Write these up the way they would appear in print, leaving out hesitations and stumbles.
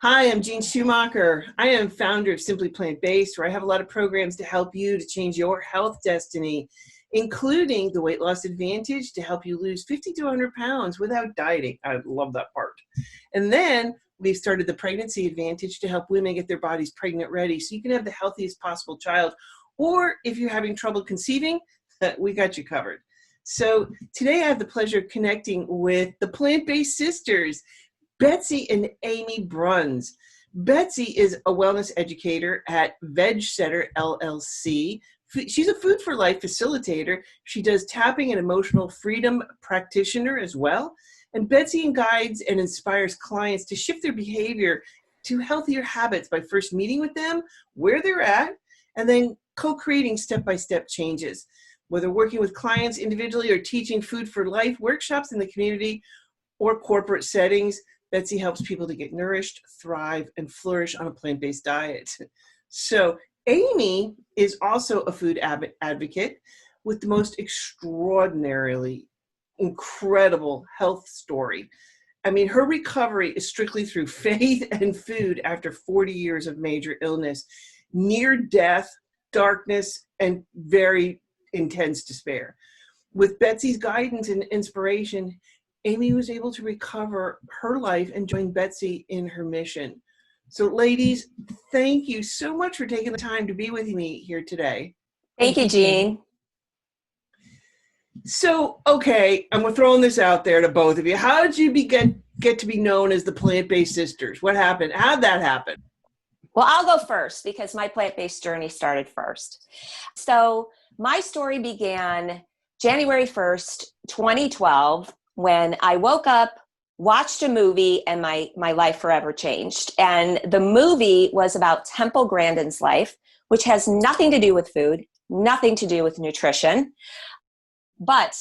Hi, I'm Jean Schumacher. I am founder of Simply Plant Based, where I have a lot of programs to help you to change your health destiny, including the Weight Loss Advantage to help you lose 50 to 100 pounds without dieting. I love that part. And then we've started the Pregnancy Advantage to help women get their bodies pregnant ready so you can have the healthiest possible child. Or if you're having trouble conceiving, we got you covered. So today I have the pleasure of connecting with the plant-based sisters, Betsy and Amy Bruns. Betsy is a wellness educator at Vegsetter LLC. She's a Food for Life Facilitator. She does tapping and Emotional Freedom Practitioner as well. And Betsy guides and inspires clients to shift their behavior to healthier habits by first meeting with them where they're at and then co-creating step-by-step changes. Whether working with clients individually or teaching Food for Life workshops in the community or corporate settings, Betsy helps people to get nourished, thrive, and flourish on a plant-based diet. So Amy is also a food advocate with the most extraordinarily incredible health story. I mean, her recovery is strictly through faith and food after 40 years of major illness, near death, darkness, and very intense despair. With Betsy's guidance and inspiration, Amy was able to recover her life and join Betsy in her mission. So ladies, thank you so much for taking the time to be with me here today. Thank you, Jean. So, okay, I'm throwing this out there to both of you. How did you get to be known as the Plant-Based Sisters? What happened? How'd that happen? Well, I'll go first because my plant-based journey started first. So my story began January 1st, 2012, when I woke up, watched a movie, and my life forever changed. And the movie was about Temple Grandin's life, which has nothing to do with food, nothing to do with nutrition. But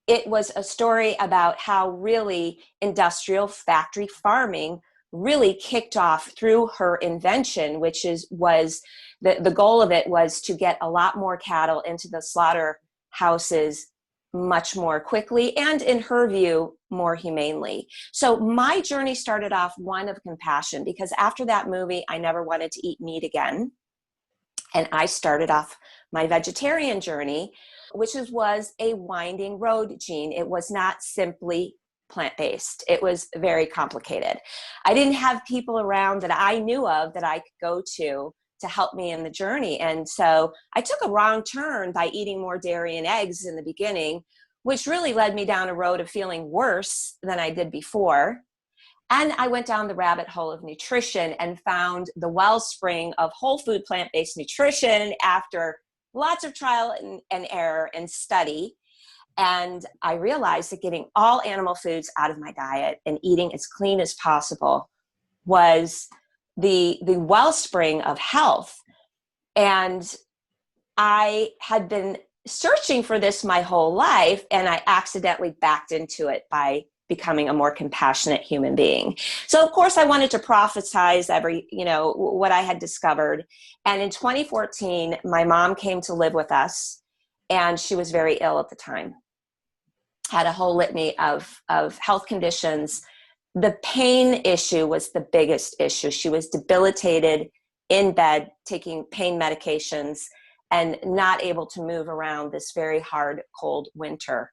it was a story about how really industrial factory farming really kicked off through her invention, which was the goal of it was to get a lot more cattle into the slaughterhouses much more quickly and, in her view, more humanely. So my journey started off one of compassion, because after that movie, I never wanted to eat meat again. And I started off my vegetarian journey, which was a winding road, Jean. It was not simply plant-based. It was very complicated. I didn't have people around that I knew of that I could go to help me in the journey. And so I took a wrong turn by eating more dairy and eggs in the beginning, which really led me down a road of feeling worse than I did before. And I went down the rabbit hole of nutrition and found the wellspring of whole food plant-based nutrition after lots of trial and error and study. And I realized that getting all animal foods out of my diet and eating as clean as possible was the wellspring of health. And I had been searching for this my whole life, and I accidentally backed into it by becoming a more compassionate human being. So of course I wanted to prophesize what I had discovered. And in 2014, my mom came to live with us, and she was very ill at the time. Had a whole litany of health conditions. The pain issue was the biggest issue. She was debilitated in bed, taking pain medications, and not able to move around this very hard, cold winter.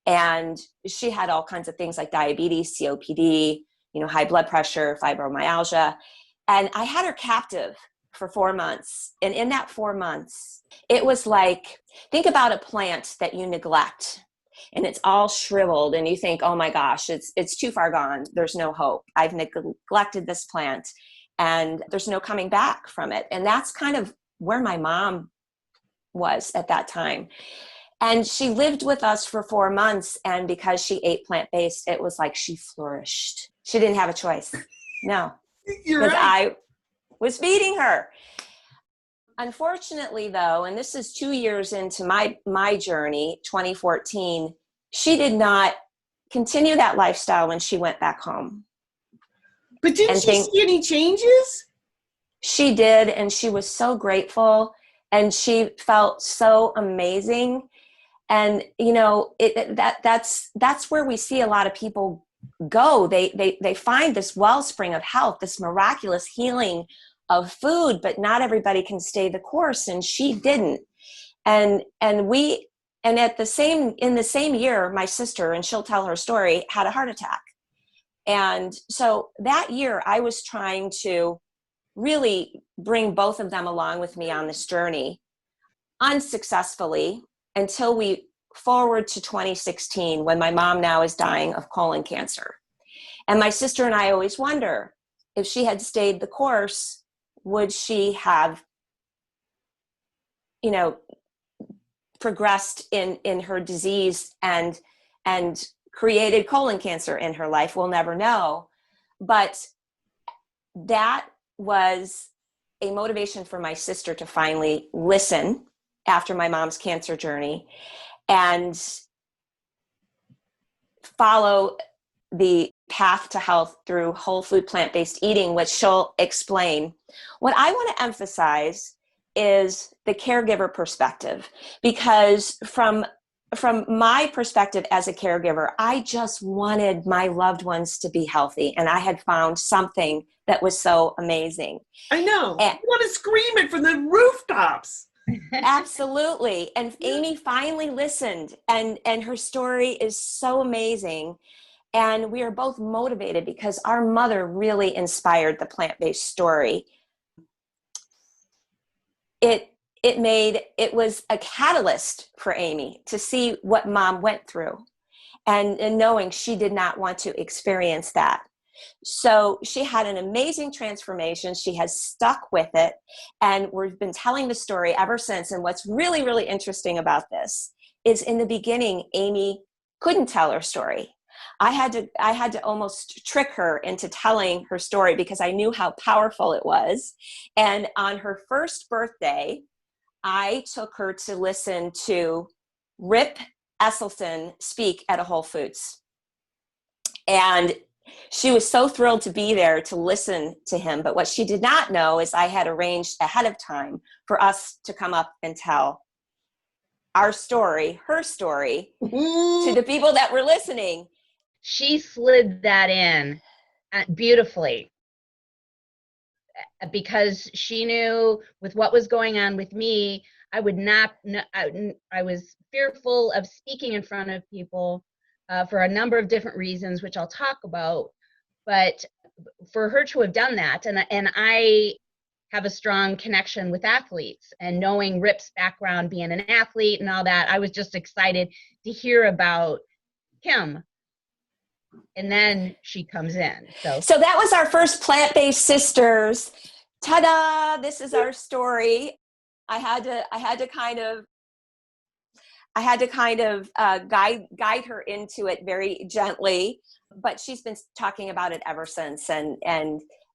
And she had all kinds of things like diabetes, COPD, high blood pressure, fibromyalgia. And I had her captive for 4 months. And in that 4 months, it was like, think about a plant that you neglect and it's all shriveled and you think, oh my gosh, it's too far gone. There's no hope. I've neglected this plant and there's no coming back from it. And that's kind of where my mom was at that time. And she lived with us for 4 months. And because she ate plant-based, it was like she flourished. She didn't have a choice. No. You're right. I was feeding her. Unfortunately, though, and this is 2 years into my journey, 2014, she did not continue that lifestyle when she went back home. But didn't she see any changes? She did, and she was so grateful, and she felt so amazing. And that's where we see a lot of people go. They find this wellspring of health, this miraculous healing of food, but not everybody can stay the course, and she didn't. And in the same year, my sister, and she'll tell her story, had a heart attack. And so that year I was trying to really bring both of them along with me on this journey, unsuccessfully, until we forward to 2016, when my mom now is dying of colon cancer. And my sister and I always wonder, if she had stayed the course, would she have, progressed in her disease and created colon cancer in her life? We'll never know. But that was a motivation for my sister to finally listen after my mom's cancer journey and follow the path to health through whole food, plant-based eating, which she'll explain. What I want to emphasize is the caregiver perspective, because from my perspective as a caregiver, I just wanted my loved ones to be healthy, and I had found something that was so amazing. I know. I want to scream it from the rooftops. Absolutely. And Aimee finally listened, and her story is so amazing. And we are both motivated because our mother really inspired the plant-based story. It was a catalyst for Aimee to see what mom went through, and knowing she did not want to experience that. So she had an amazing transformation. She has stuck with it, and we've been telling the story ever since. And what's really, really interesting about this is, in the beginning, Aimee couldn't tell her story. I had to almost trick her into telling her story because I knew how powerful it was. And on her first birthday, I took her to listen to Rip Esselstyn speak at a Whole Foods. And she was so thrilled to be there to listen to him. But what she did not know is I had arranged ahead of time for us to come up and tell our story, her story, to the people that were listening. She slid that in beautifully, because she knew with what was going on with me, I was fearful of speaking in front of people for a number of different reasons, which I'll talk about. But for her to have done that, and I have a strong connection with athletes, and knowing Rip's background, being an athlete and all that, I was just excited to hear about him. And then she comes in. So that was our first plant-based sisters. Ta-da! This is our story. I had to kind of guide her into it very gently, but she's been talking about it ever since. And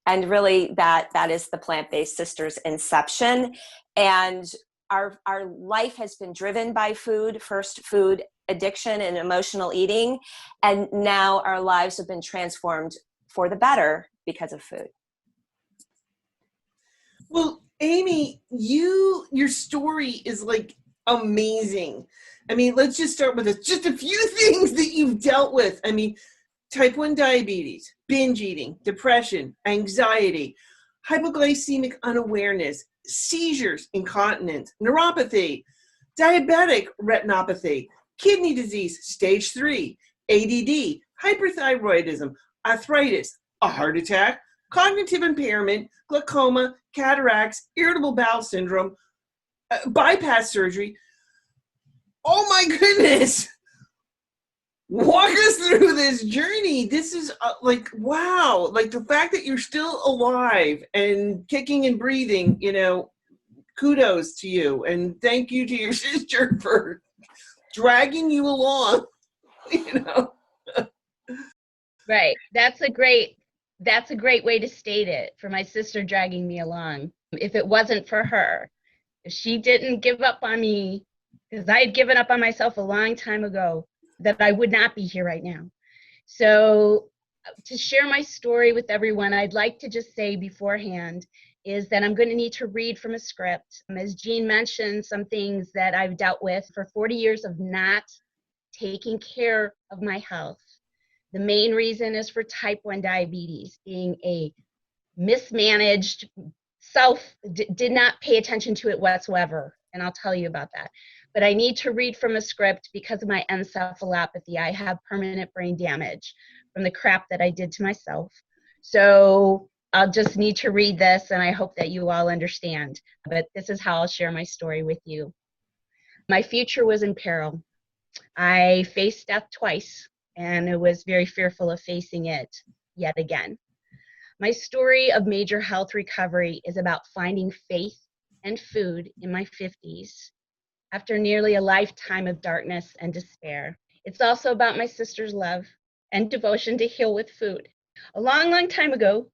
really that is the plant-based sisters inception. And our life has been driven by food, first food addiction and emotional eating. And now our lives have been transformed for the better because of food. Well, Aimee, your story is like amazing. I mean, let's just start with just a few things that you've dealt with. I mean, type 1 diabetes, binge eating, depression, anxiety, hypoglycemic unawareness, seizures, incontinence, neuropathy, diabetic retinopathy, kidney disease, stage 3, ADD, hyperthyroidism, arthritis, a heart attack, cognitive impairment, glaucoma, cataracts, irritable bowel syndrome, bypass surgery. Oh my goodness. Walk us through this journey. This is like, wow. Like the fact that you're still alive and kicking and breathing, kudos to you. And thank you to your sister for dragging you along, Right. That's a great way to state it, for my sister dragging me along. If it wasn't for her, if she didn't give up on me, because I had given up on myself a long time ago, that I would not be here right now. So to share my story with everyone, I'd like to just say beforehand is that I'm going to need to read from a script. As Jean mentioned, some things that I've dealt with for 40 years of not taking care of my health. The main reason is for type 1 diabetes, being a mismanaged did not pay attention to it whatsoever. And I'll tell you about that. But I need to read from a script because of my encephalopathy. I have permanent brain damage from the crap that I did to myself. So I'll just need to read this, and I hope that you all understand. But this is how I'll share my story with you. My future was in peril. I faced death twice, and I was very fearful of facing it yet again. My story of major health recovery is about finding faith and food in my 50s after nearly a lifetime of darkness and despair. It's also about my sister's love and devotion to heal with food. A long, long time ago,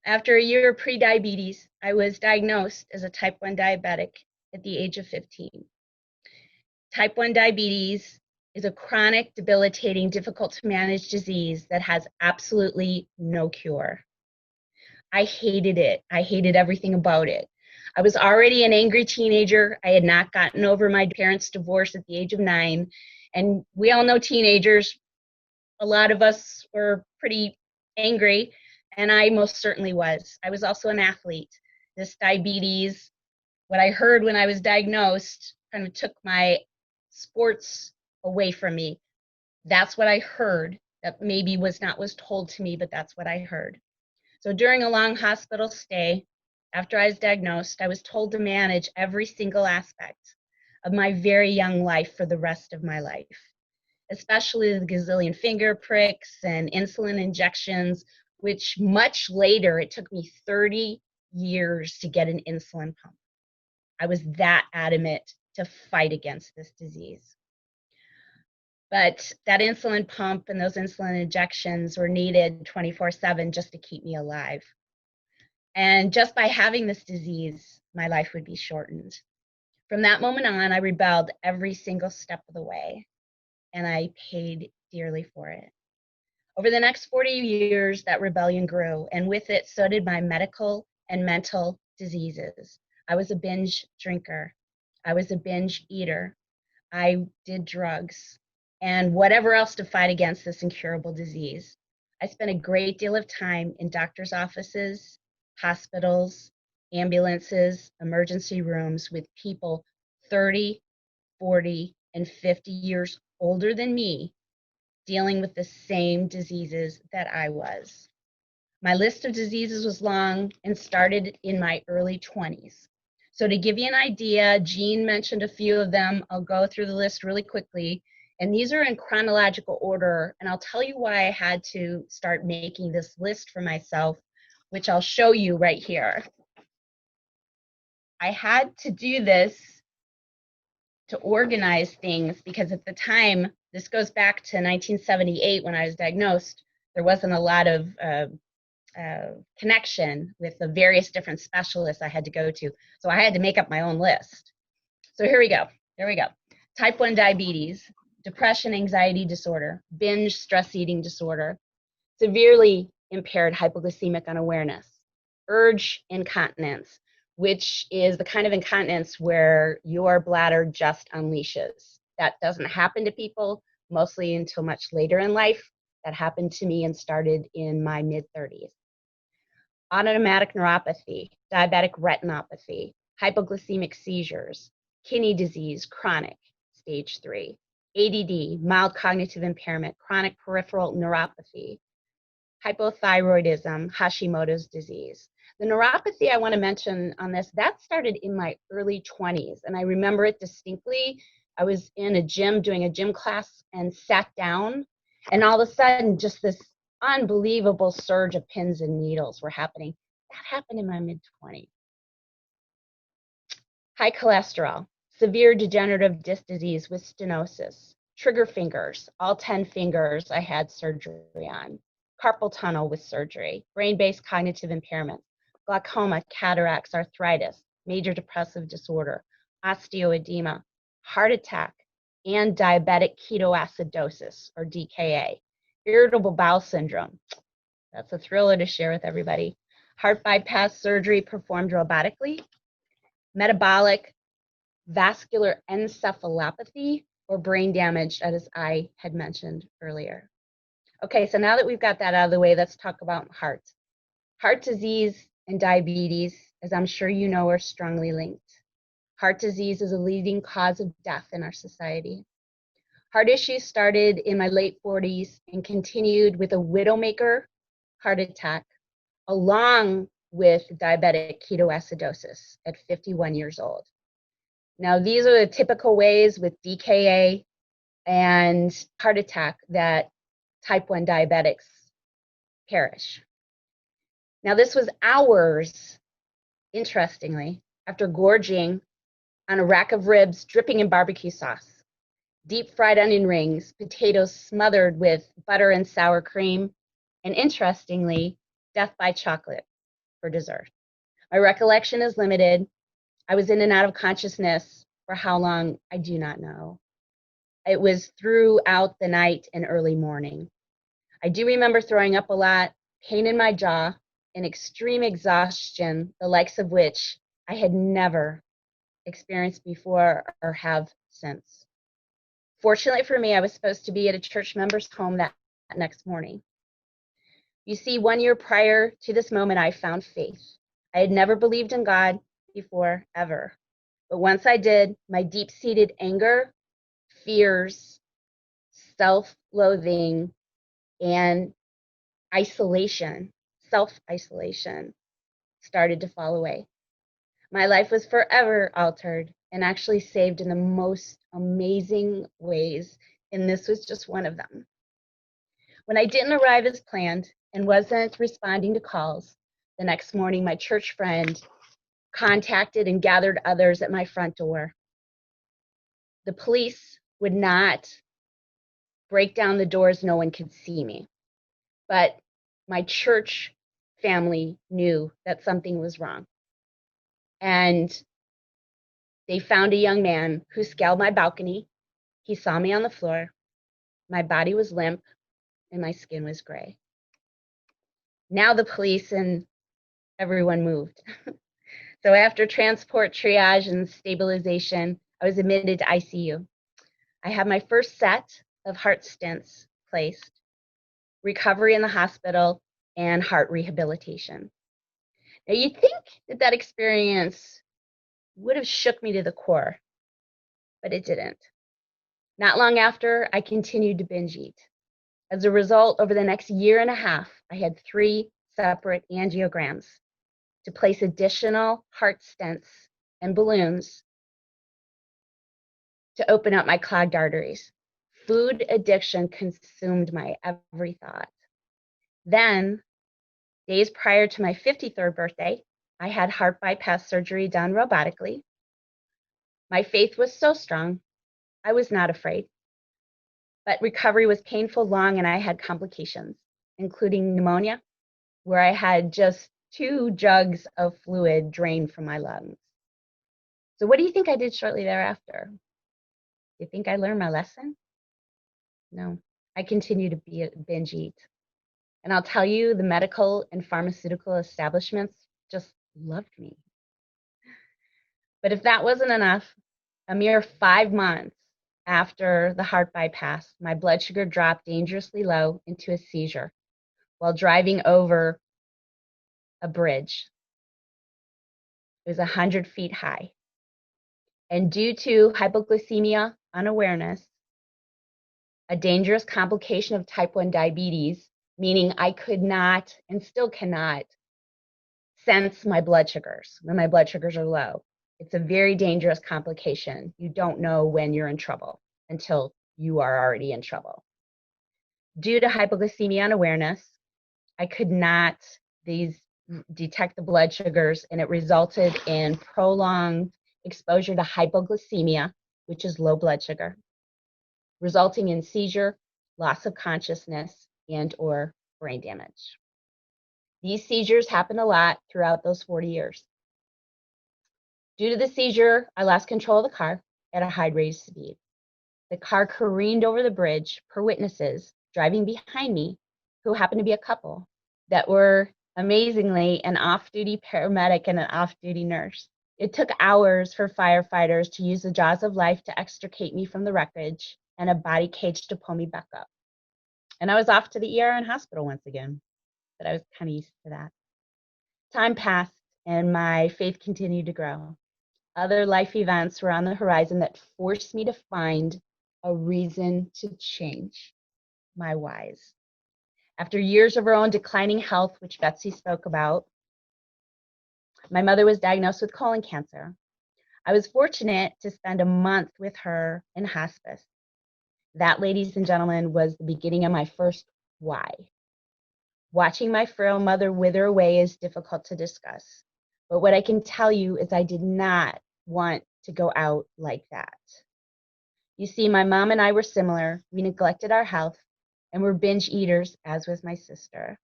after a year of pre-diabetes, I was diagnosed as a type 1 diabetic at the age of 15. Type 1 diabetes is a chronic, debilitating, difficult to manage disease that has absolutely no cure. I hated it. I hated everything about it. I was already an angry teenager. I had not gotten over my parents' divorce at the age of 9. And we all know teenagers, a lot of us were pretty angry, and I most certainly was. I was also an athlete. This diabetes, what I heard when I was diagnosed, kind of took my sports away from me. That's what I heard. That maybe was told to me, but that's what I heard. So during a long hospital stay, after I was diagnosed, I was told to manage every single aspect of my very young life for the rest of my life, especially the gazillion finger pricks and insulin injections, which much later, it took me 30 years to get an insulin pump. I was that adamant to fight against this disease. But that insulin pump and those insulin injections were needed 24/7 just to keep me alive. And just by having this disease, my life would be shortened. From that moment on, I rebelled every single step of the way, and I paid dearly for it. Over the next 40 years, that rebellion grew, and with it, so did my medical and mental diseases. I was a binge drinker. I was a binge eater. I did drugs and whatever else to fight against this incurable disease. I spent a great deal of time in doctors' offices, hospitals, ambulances, emergency rooms with people 30, 40, and 50 years older than me dealing with the same diseases that I was. My list of diseases was long and started in my early 20s. So to give you an idea, Jean mentioned a few of them. I'll go through the list really quickly. And these are in chronological order. And I'll tell you why I had to start making this list for myself, which I'll show you right here. I had to do this to organize things because at the time, this goes back to 1978 when I was diagnosed, there wasn't a lot of connection with the various different specialists I had to go to. So I had to make up my own list. So here we go. Type 1 diabetes, depression, anxiety disorder, binge stress eating disorder, severely impaired hypoglycemic unawareness, urge incontinence, which is the kind of incontinence where your bladder just unleashes. That doesn't happen to people mostly until much later in life. That happened to me and started in my mid-30s. Autonomatic neuropathy, diabetic retinopathy, hypoglycemic seizures, kidney disease, chronic, stage 3, ADD, mild cognitive impairment, chronic peripheral neuropathy, hypothyroidism, Hashimoto's disease. The neuropathy I want to mention on this, that started in my early 20s, and I remember it distinctly. I was in a gym doing a gym class and sat down, and all of a sudden just this unbelievable surge of pins and needles were happening. That happened in my mid-20s. High cholesterol, severe degenerative disc disease with stenosis, trigger fingers, all 10 fingers I had surgery on, carpal tunnel with surgery, brain-based cognitive impairment, glaucoma, cataracts, arthritis, major depressive disorder, osteoedema, heart attack, and diabetic ketoacidosis, or DKA, irritable bowel syndrome. That's a thriller to share with everybody. Heart bypass surgery performed robotically, metabolic vascular encephalopathy, or brain damage, as I had mentioned earlier. Okay, so now that we've got that out of the way, let's talk about heart. Heart disease and diabetes, as I'm sure you know, are strongly linked. Heart disease is a leading cause of death in our society. Heart issues started in my late 40s and continued with a widowmaker heart attack, along with diabetic ketoacidosis at 51 years old. Now, these are the typical ways with DKA and heart attack that type 1 diabetics perish. Now, this was hours, interestingly, after gorging on a rack of ribs dripping in barbecue sauce, deep fried onion rings, potatoes smothered with butter and sour cream, and interestingly, death by chocolate for dessert. My recollection is limited. I was in and out of consciousness for how long, I do not know. It was throughout the night and early morning. I do remember throwing up a lot, pain in my jaw, and extreme exhaustion, the likes of which I had never experienced before or have since. Fortunately for me, I was supposed to be at a church member's home that next morning. You see, 1 year prior to this moment, I found faith. I had never believed in God before, ever. But once I did, my deep-seated anger, fears, self-loathing, and isolation, self-isolation, started to fall away. My life was forever altered and actually saved in the most amazing ways, and this was just one of them. When I didn't arrive as planned and wasn't responding to calls, the next morning my church friend contacted and gathered others at my front door. The police would not break down the doors, no one could see me. But my church family knew that something was wrong. And they found a young man who scaled my balcony. He saw me on the floor. My body was limp and my skin was gray. Now the police and everyone moved. So after transport, triage, and stabilization, I was admitted to ICU. I had my first set of heart stents placed, recovery in the hospital, and heart rehabilitation. Now you'd think that that experience would have shook me to the core, but it didn't. Not long after, I continued to binge eat. As a result, over the next year and a half, I had 3 separate angiograms to place additional heart stents and balloons to open up my clogged arteries. Food addiction consumed my every thought. Then, days prior to my 53rd birthday, I had heart bypass surgery done robotically. My faith was so strong, I was not afraid. But recovery was painful, long, and I had complications, including pneumonia, where I had just 2 jugs of fluid drained from my lungs. So what do you think I did shortly thereafter? You think I learned my lesson? No, I continue to binge eat. And I'll tell you, the medical and pharmaceutical establishments just loved me. But if that wasn't enough, a mere 5 months after the heart bypass, my blood sugar dropped dangerously low into a seizure while driving over a bridge. It was 100 feet high. And due to hypoglycemia, unawareness, a dangerous complication of type 1 diabetes, meaning I could not and still cannot sense my blood sugars when my blood sugars are low. It's a very dangerous complication. You don't know when you're in trouble until you are already in trouble. Due to hypoglycemia unawareness, I could not detect the blood sugars, and it resulted in prolonged exposure to hypoglycemia, which is low blood sugar, resulting in seizure, loss of consciousness, and or brain damage. These seizures happened a lot throughout those 40 years. Due to the seizure, I lost control of the car at a high rate of speed. The car careened over the bridge per witnesses driving behind me, who happened to be a couple that were amazingly an off-duty paramedic and an off-duty nurse. It took hours for firefighters to use the jaws of life to extricate me from the wreckage and a body cage to pull me back up. And I was off to the ER and hospital once again, but I was kind of used to that. Time passed and my faith continued to grow. Other life events were on the horizon that forced me to find a reason to change my whys. After years of her own declining health, which Betsy spoke about, my mother was diagnosed with colon cancer. I was fortunate to spend a month with her in hospice. That, ladies and gentlemen, was the beginning of my first why. Watching my frail mother wither away is difficult to discuss, but what I can tell you is I did not want to go out like that. You see, my mom and I were similar. We neglected our health and were binge eaters, as was my sister.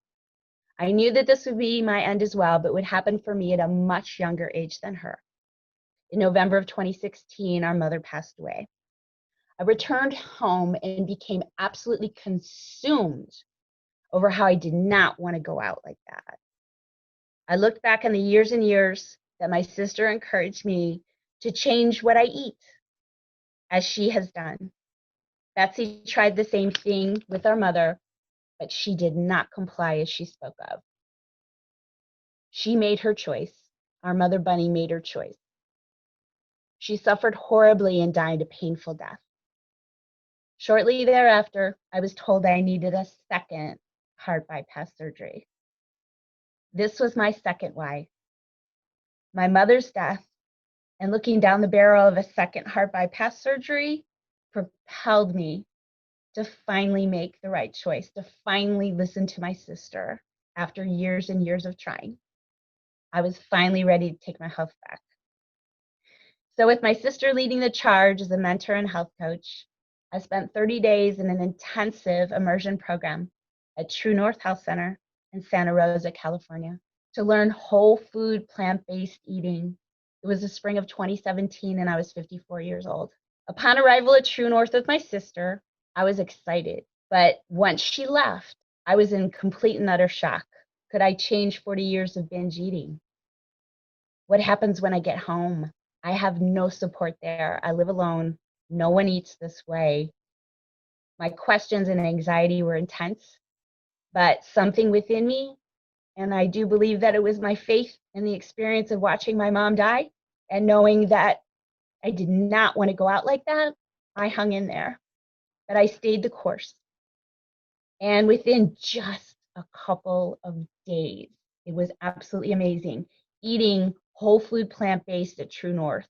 I knew that this would be my end as well, but would happen for me at a much younger age than her. In November of 2016, our mother passed away. I returned home and became absolutely consumed over how I did not want to go out like that. I looked back on the years and years that my sister encouraged me to change what I eat, as she has done. Betsy tried the same thing with our mother, but she did not comply as she spoke of. She made her choice. Our mother bunny made her choice. She suffered horribly and died a painful death. Shortly thereafter, I was told I needed a second heart bypass surgery. This was my second why. My mother's death and looking down the barrel of a second heart bypass surgery propelled me to finally make the right choice, to finally listen to my sister after years and years of trying. I was finally ready to take my health back. So with my sister leading the charge as a mentor and health coach, I spent 30 days in an intensive immersion program at True North Health Center in Santa Rosa, California, to learn whole food, plant-based eating. It was the spring of 2017 and I was 54 years old. Upon arrival at True North with my sister, I was excited, but once she left, I was in complete and utter shock. Could I change 40 years of binge eating? What happens when I get home? I have no support there. I live alone. No one eats this way. My questions and anxiety were intense, but something within me, and I do believe that it was my faith and the experience of watching my mom die and knowing that I did not want to go out like that, I hung in there. But I stayed the course. And within just a couple of days, it was absolutely amazing. Eating whole food plant-based at True North,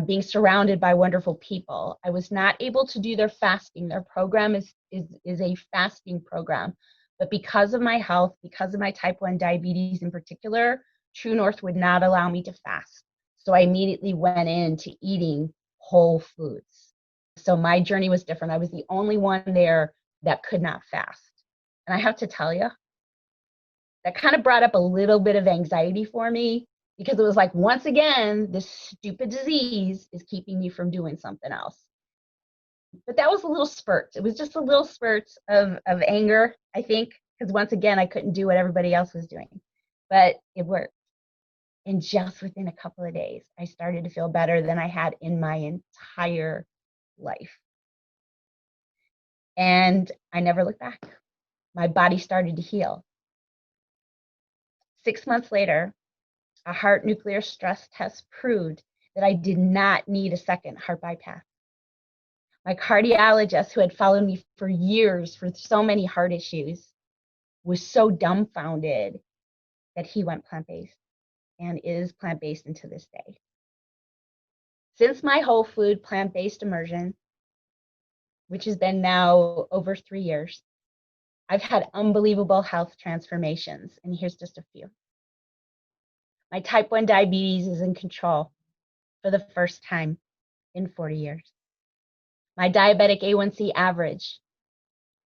being surrounded by wonderful people. I was not able to do their fasting. Their program is a fasting program. But because of my health, because of my type 1 diabetes in particular, True North would not allow me to fast. So I immediately went into eating whole foods. So my journey was different. I was the only one there that could not fast. And I have to tell you, that kind of brought up a little bit of anxiety for me, because it was like, once again, this stupid disease is keeping me from doing something else. But that was a little spurt. It was just a little spurt of anger, I think, because once again, I couldn't do what everybody else was doing. But it worked. And just within a couple of days, I started to feel better than I had in my entire life. And I never looked back. My body started to heal. 6 months later, a heart nuclear stress test proved that I did not need a second heart bypass. My cardiologist, who had followed me for years for so many heart issues, was so dumbfounded that he went plant-based and is plant-based until this day. Since my whole food plant-based immersion, which has been now over 3 years, I've had unbelievable health transformations, and here's just a few. My type 1 diabetes is in control for the first time in 40 years. My diabetic A1C average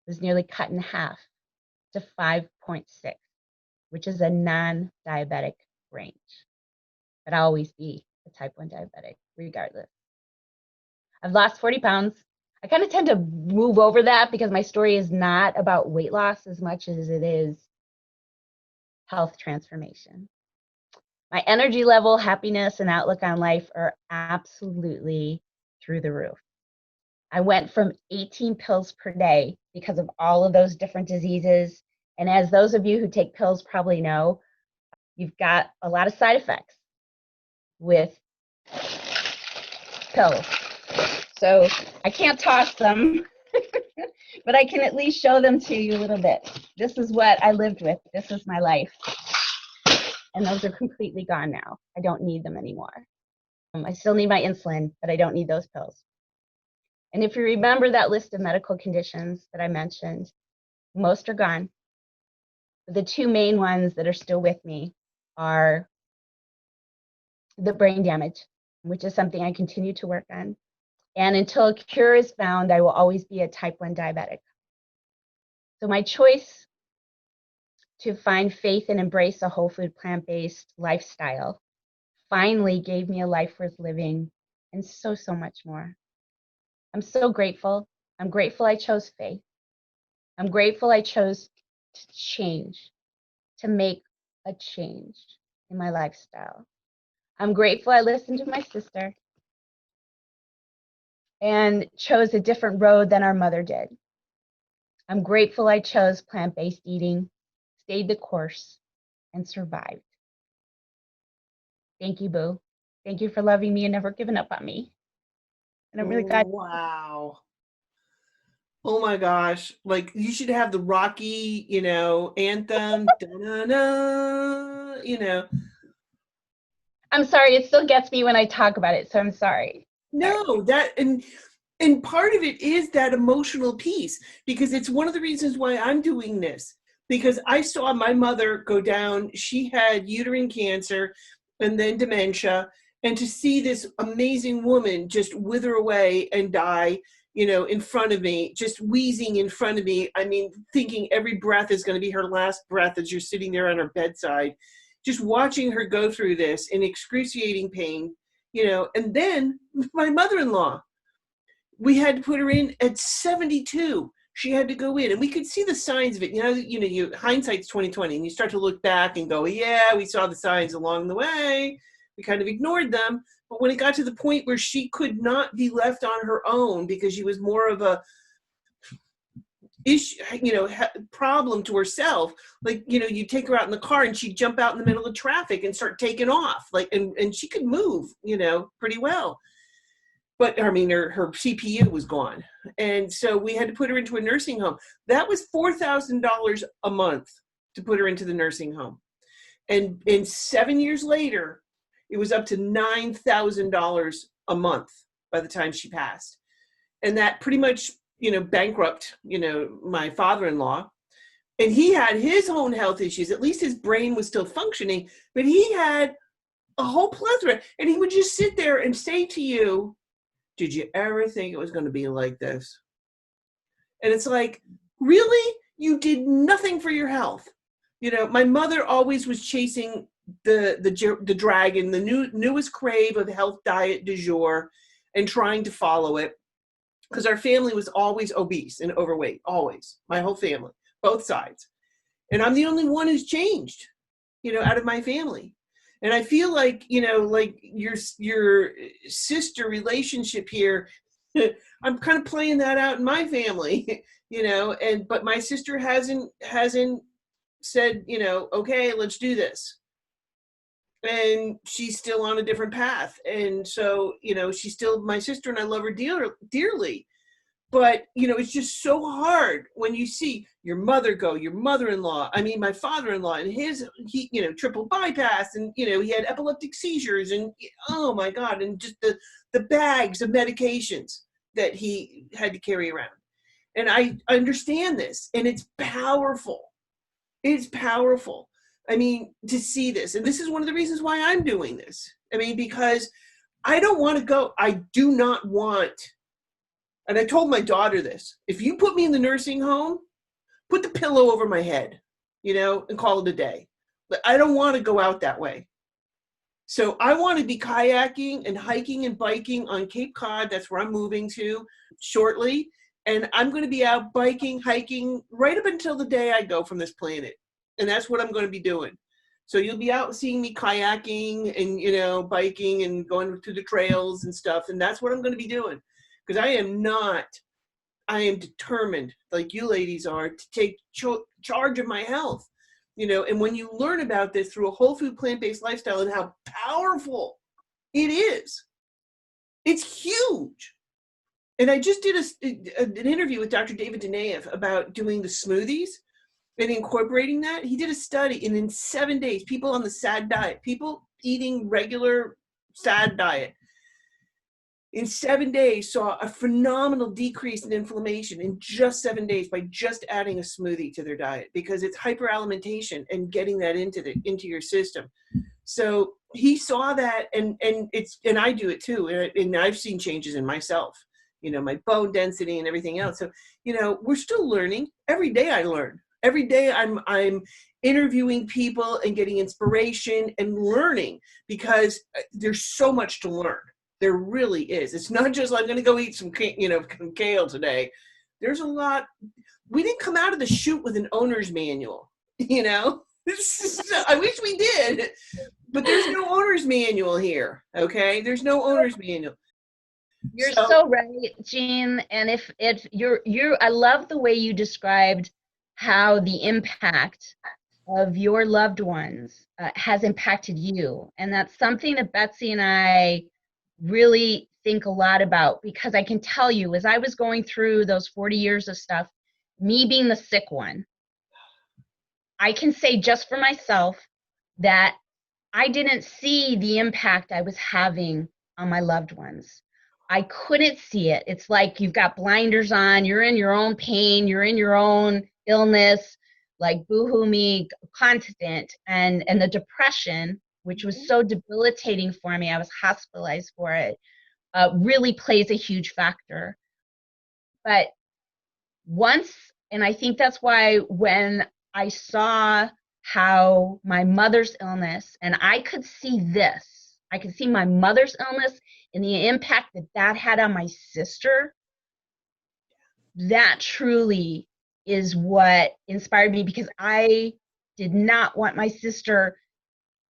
was nearly cut in half to 5.6, which is a non-diabetic range. But I'll always be a type 1 diabetic, regardless. I've lost 40 pounds. I kind of tend to move over that because my story is not about weight loss as much as it is health transformation. My energy level, happiness, and outlook on life are absolutely through the roof. I went from 18 pills per day because of all of those different diseases. And as those of you who take pills probably know, you've got a lot of side effects with pills. So I can't toss them, but I can at least show them to you a little bit. This is what I lived with. This is my life. And those are completely gone now. I don't need them anymore. I still need my insulin, but I don't need those pills. And if you remember that list of medical conditions that I mentioned, most are gone. The two main ones that are still with me are the brain damage, which is something I continue to work on. And until a cure is found, I will always be a type 1 diabetic. So my choice to find faith and embrace a whole food, plant-based lifestyle finally gave me a life worth living and so, so much more. I'm so grateful. I'm grateful I chose faith. I'm grateful I chose to change, to make a change in my lifestyle. I'm grateful I listened to my sister and chose a different road than our mother did. I'm grateful I chose plant-based eating, stayed the course, and survived. Thank you, Boo. Thank you for loving me and never giving up on me. And I'm really glad. Wow. Oh my gosh. Like, you should have the Rocky, anthem. Da-na-na, I'm sorry, it still gets me when I talk about it, so I'm sorry. No, that, and part of it is that emotional piece, because it's one of the reasons why I'm doing this, because I saw my mother go down. She had uterine cancer and then dementia, and to see this amazing woman just wither away and die, in front of me, just wheezing in front of me. I mean, thinking every breath is going to be her last breath as you're sitting there on her bedside, just watching her go through this in excruciating pain, and then my mother-in-law, we had to put her in at 72. She had to go in, and we could see the signs of it. You hindsight's 2020, and you start to look back and go, yeah, we saw the signs along the way. We kind of ignored them. But when it got to the point where she could not be left on her own because she was more of a issue, problem to herself, like, you take her out in the car and she'd jump out in the middle of traffic and start taking off, like, and she could move, pretty well. But I mean, her CPU was gone. And so we had to put her into a nursing home. That was $4,000 a month to put her into the nursing home. And 7 years later, it was up to $9,000 a month by the time she passed. And that pretty much, bankrupt, my father-in-law. And he had his own health issues. At least his brain was still functioning, but he had a whole plethora. And he would just sit there and say to you, did you ever think it was going to be like this? And it's like, really? You did nothing for your health. My mother always was chasing the dragon, the newest crave of health diet du jour, and trying to follow it, because our family was always obese and overweight, always. My whole family, both sides. And I'm the only one who's changed, out of my family. And I feel like, like your sister relationship here, I'm kind of playing that out in my family, but my sister hasn't said, okay, let's do this. And she's still on a different path. And so, she's still my sister, and I love her dearly. But, it's just so hard when you see your mother go, your mother-in-law, my father-in-law, and he triple bypass, and, he had epileptic seizures, and, oh my God, and just the bags of medications that he had to carry around. And I understand this, and it's powerful. It's powerful. To see this. And this is one of the reasons why I'm doing this. Because I don't want to go. I do not want. And I told my daughter this: if you put me in the nursing home, put the pillow over my head, and call it a day. But I don't want to go out that way. So I want to be kayaking and hiking and biking on Cape Cod. That's where I'm moving to shortly. And I'm going to be out biking, hiking right up until the day I go from this planet. And that's what I'm going to be doing. So you'll be out seeing me kayaking and, biking and going to the trails and stuff. And that's what I'm going to be doing. because I am determined, like you ladies are, to take charge of my health. And when you learn about this through a whole food plant-based lifestyle and how powerful it is, it's huge. And I just did an interview with Dr. David Danaev about doing the smoothies and incorporating that. He did a study, and in 7 days, people on the SAD diet, people eating regular SAD diet, in 7 days saw a phenomenal decrease in inflammation in just 7 days by just adding a smoothie to their diet, because it's hyperalimentation and getting that into your system. So he saw that, and I do it too, and I've seen changes in myself, my bone density and everything else. So we're still learning. Every day I learn. Every day I'm interviewing people and getting inspiration and learning, because there's so much to learn. There really is. It's not just like, I'm going to go eat some kale today. There's a lot. We didn't come out of the chute with an owner's manual, I wish we did, but there's no owner's manual here. Okay. There's no owner's manual. You're so right, Jean. And if I love the way you described how the impact of your loved ones has impacted you. And that's something that Betsy and I really think a lot about, because I can tell you, as I was going through those 40 years of stuff, me being the sick one, I can say just for myself that I didn't see the impact I was having on my loved ones. I couldn't see it. It's like you've got blinders on, you're in your own pain, you're in your own illness, like boohoo me, constant, and the depression, which was so debilitating for me, I was hospitalized for it, really plays a huge factor. But once, and I think that's why when I saw how my mother's illness, and I could see my mother's illness and the impact that had on my sister, that truly is what inspired me, because I did not want my sister,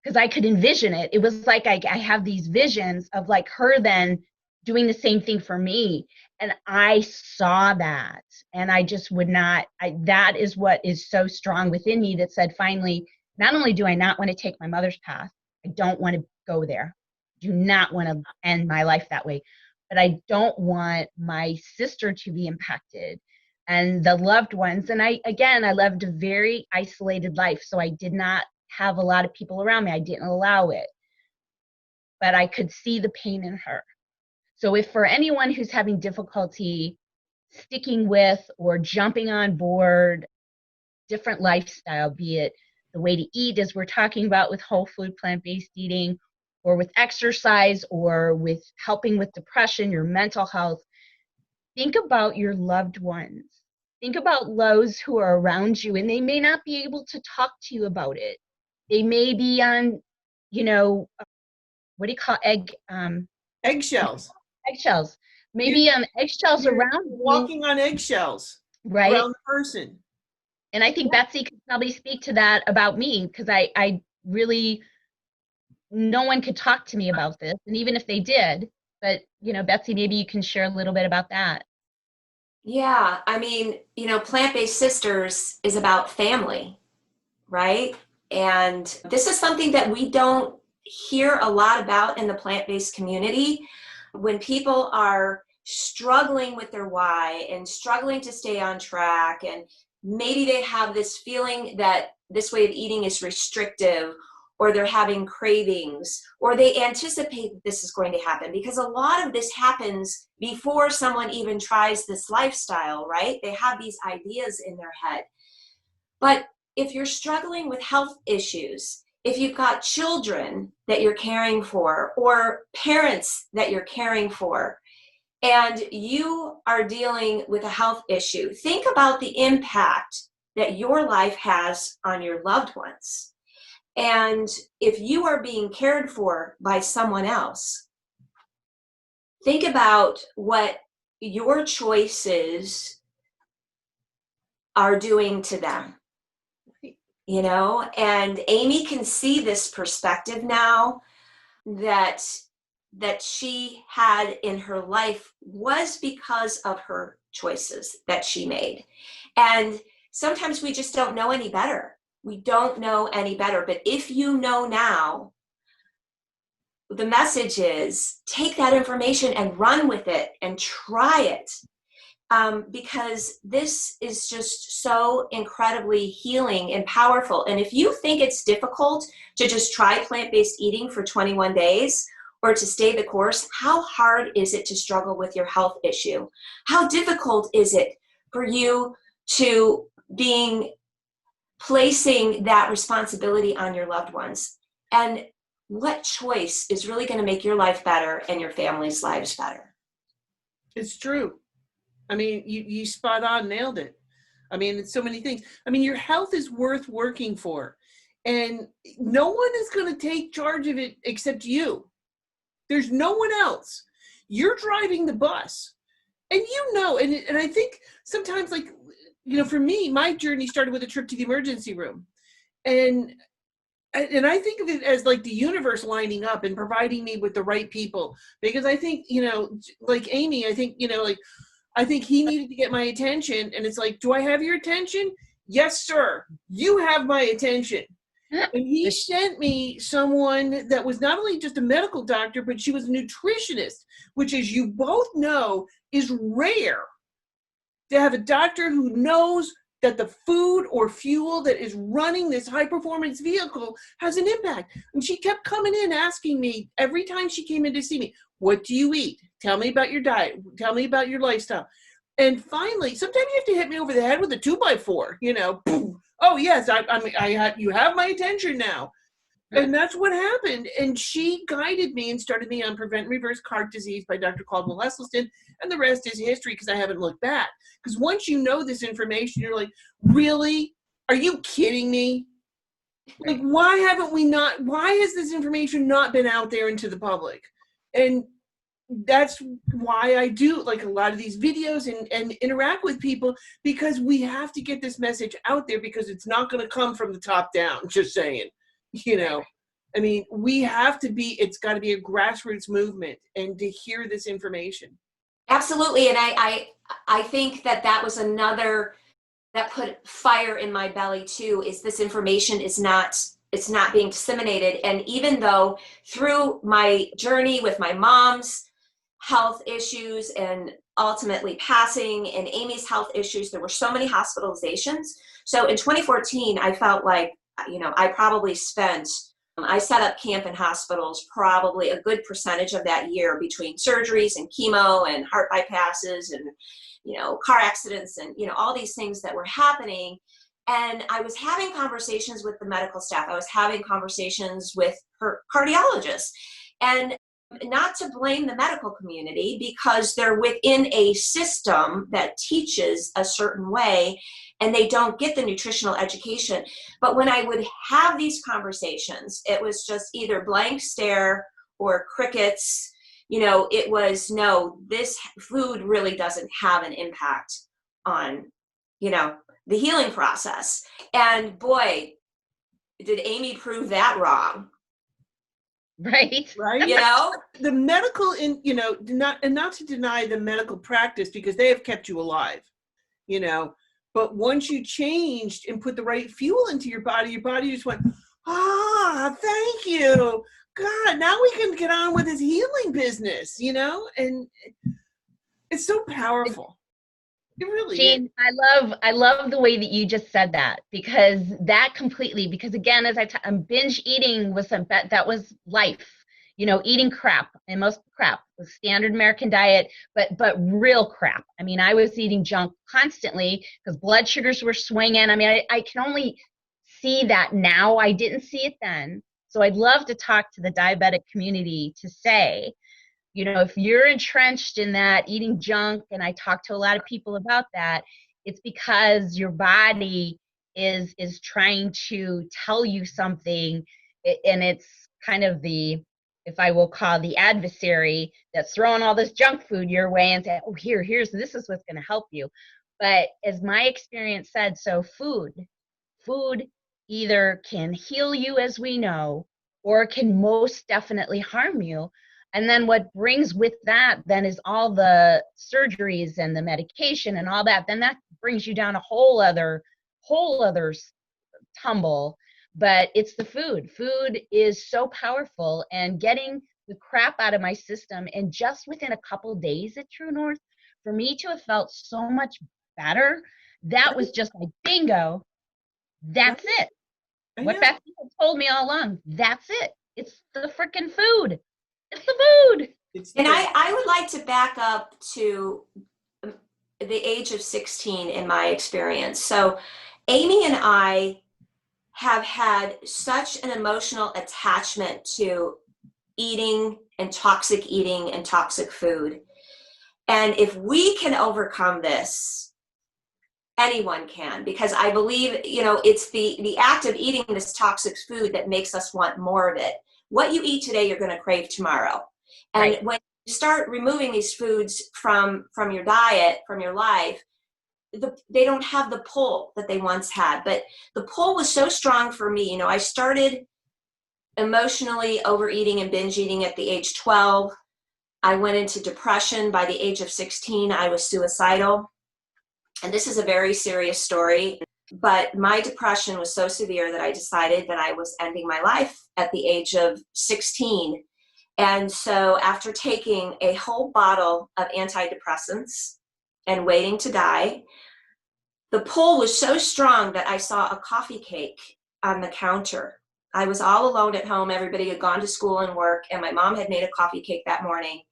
because I could envision it. It was like I have these visions of like her then doing the same thing for me. And I saw that, and I just would not, that is what is so strong within me that said, finally, not only do I not want to take my mother's path, I don't want to go there. Do not want to end my life that way, but I don't want my sister to be impacted and the loved ones. And I lived a very isolated life, so I did not have a lot of people around me. I didn't allow it, but I could see the pain in her. So if for anyone who's having difficulty sticking with or jumping on board different lifestyle, be it the way to eat, as we're talking about with whole food plant-based eating, or with exercise, or with helping with depression, your mental health, think about your loved ones. Think about those who are around you, and they may not be able to talk to you about it. They may be on, what do you call eggshells. Eggshells. Maybe on eggshells around walking on eggshells, right? Around the person. And I think Betsy could probably speak to that about me, because I really, no one could talk to me about this, and even if they did, but Betsy, maybe you can share a little bit about that. Yeah, I mean, Plant-Based Sisters is about family, right? And this is something that we don't hear a lot about in the plant-based community. When people are struggling with their why and struggling to stay on track, and maybe they have this feeling that this way of eating is restrictive, or they're having cravings, or they anticipate that this is going to happen, because a lot of this happens before someone even tries this lifestyle, right? They have these ideas in their head. But if you're struggling with health issues, if you've got children that you're caring for, or parents that you're caring for, and you are dealing with a health issue, think about the impact that your life has on your loved ones. And if you are being cared for by someone else, think about what your choices are doing to them. And Aimee can see this perspective now, that that she had in her life was because of her choices that she made. And sometimes we just don't know any better. We don't know any better. But if you know now, the message is take that information and run with it and try it. Because this is just so incredibly healing and powerful. And if you think it's difficult to just try plant-based eating for 21 days or to stay the course, how hard is it to struggle with your health issue? How difficult is it for you to placing that responsibility on your loved ones? And what choice is really going to make your life better and your family's lives better? It's true. I mean, you spot on, nailed it. I mean, it's so many things. I mean, your health is worth working for. And no one is going to take charge of it except you. There's no one else. You're driving the bus. And and I think sometimes, like, for me, my journey started with a trip to the emergency room. And I think of it as like the universe lining up and providing me with the right people. Because I think, like Aimee, I think he needed to get my attention, and it's like, do I have your attention? Yes, sir. You have my attention. And he sent me someone that was not only just a medical doctor, but she was a nutritionist, which, as you both know, is rare to have a doctor who knows that the food or fuel that is running this high performance vehicle has an impact. And she kept coming in asking me every time she came in to see me, what do you eat? Tell me about your diet. Tell me about your lifestyle. And finally, sometimes you have to hit me over the head with a 2x4, Boom. Oh yes, you have my attention now. And that's what happened. And she guided me and started me on Prevent and Reverse Heart Disease by Dr. Caldwell Esselstyn. And the rest is history, because I haven't looked back. Because once you know this information, you're like, really? Are you kidding me? Like, why has this information not been out there into the public? And that's why I do like a lot of these videos and interact with people, because we have to get this message out there, because it's not going to come from the top down, just saying. I mean, it's got to be a grassroots movement, and to hear this information. Absolutely. And I think that was another that put fire in my belly too, is this information it's not being disseminated. And even though through my journey with my mom's health issues and ultimately passing, and Aimee's health issues, there were so many hospitalizations. So in 2014, I felt like, I set up camp in hospitals probably a good percentage of that year, between surgeries and chemo and heart bypasses and, car accidents and, all these things that were happening. And I was having conversations with the medical staff. I was having conversations with her cardiologists, and not to blame the medical community, because they're within a system that teaches a certain way and they don't get the nutritional education. But when I would have these conversations, it was just either blank stare or crickets. It was, no, this food really doesn't have an impact on, the healing process. And boy, did Aimee prove that wrong. Right. The medical, not to deny the medical practice, because they have kept you alive, but once you changed and put the right fuel into your body just went, thank you, God, now we can get on with this healing business, and it's so powerful. It really Jean, is. I love the way that you just said that, because again, as binge eating was that was life, eating crap, and most crap, the standard American diet, but real crap. I mean, I was eating junk constantly because blood sugars were swinging. I mean, I can only see that now. I didn't see it then. So I'd love to talk to the diabetic community to say, if you're entrenched in that eating junk, and I talk to a lot of people about that, it's because your body is trying to tell you something, and it's kind of if I will call the adversary that's throwing all this junk food your way and say, oh, this is what's going to help you. But as my experience said, so food either can heal you, as we know, or can most definitely harm you. And then what brings with that then is all the surgeries and the medication and all that. Then that brings you down a whole other tumble. But it's the food. Food is so powerful, and getting the crap out of my system. And just within a couple days at True North, for me to have felt so much better, that was just like, bingo, that's it. What Betsy had told me all along, that's it. It's the freaking food. It's the food. And I would like to back up to the age of 16 in my experience. So Aimee and I have had such an emotional attachment to eating and toxic food. And if we can overcome this, anyone can, because I believe, it's the act of eating this toxic food that makes us want more of it. What you eat today, you're going to crave tomorrow. And Right. when you start removing these foods from your diet, from your life, they don't have the pull that they once had. But the pull was so strong for me. I started emotionally overeating and binge eating at the age 12. I went into depression. By the age of 16, I was suicidal. And this is a very serious story, but my depression was so severe that I decided that I was ending my life at the age of 16. And so after taking a whole bottle of antidepressants and waiting to die, the pull was so strong that I saw a coffee cake on the counter. I was all alone at home. Everybody had gone to school and work, and my mom had made a coffee cake that morning.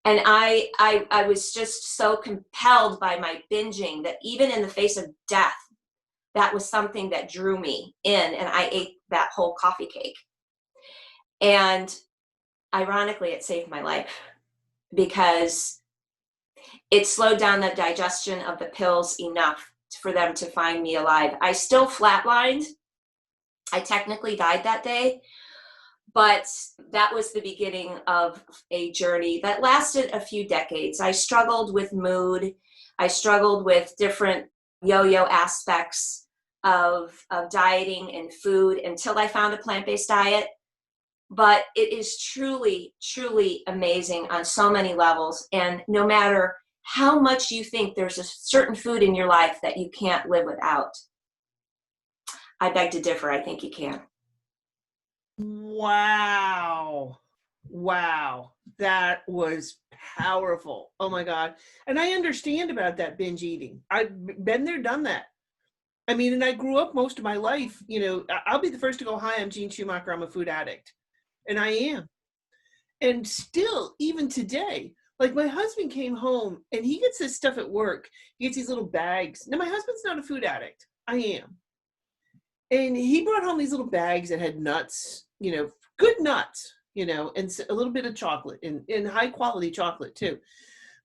And I was just so compelled by my binging that even in the face of death, that was something that drew me in, and I ate that whole coffee cake. And ironically, it saved my life because it slowed down the digestion of the pills enough for them to find me alive. I still flatlined. I technically died that day. But that was the beginning of a journey that lasted a few decades. I struggled with mood. I struggled with different yo-yo aspects of dieting and food until I found a plant-based diet. But it is truly, truly amazing on so many levels. And no matter how much you think there's a certain food in your life that you can't live without, I beg to differ. I think you can. Wow. That was powerful. Oh my God. And I understand about that binge eating. I've been there, done that. I mean, and I grew up most of my life, I'll be the first to go, hi, I'm Jean Schumacher. I'm a food addict. And I am. And still, even today, like my husband came home and he gets this stuff at work. He gets these little bags. Now, my husband's not a food addict. I am. And he brought home these little bags that had nuts, good nuts, and a little bit of chocolate and high quality chocolate too.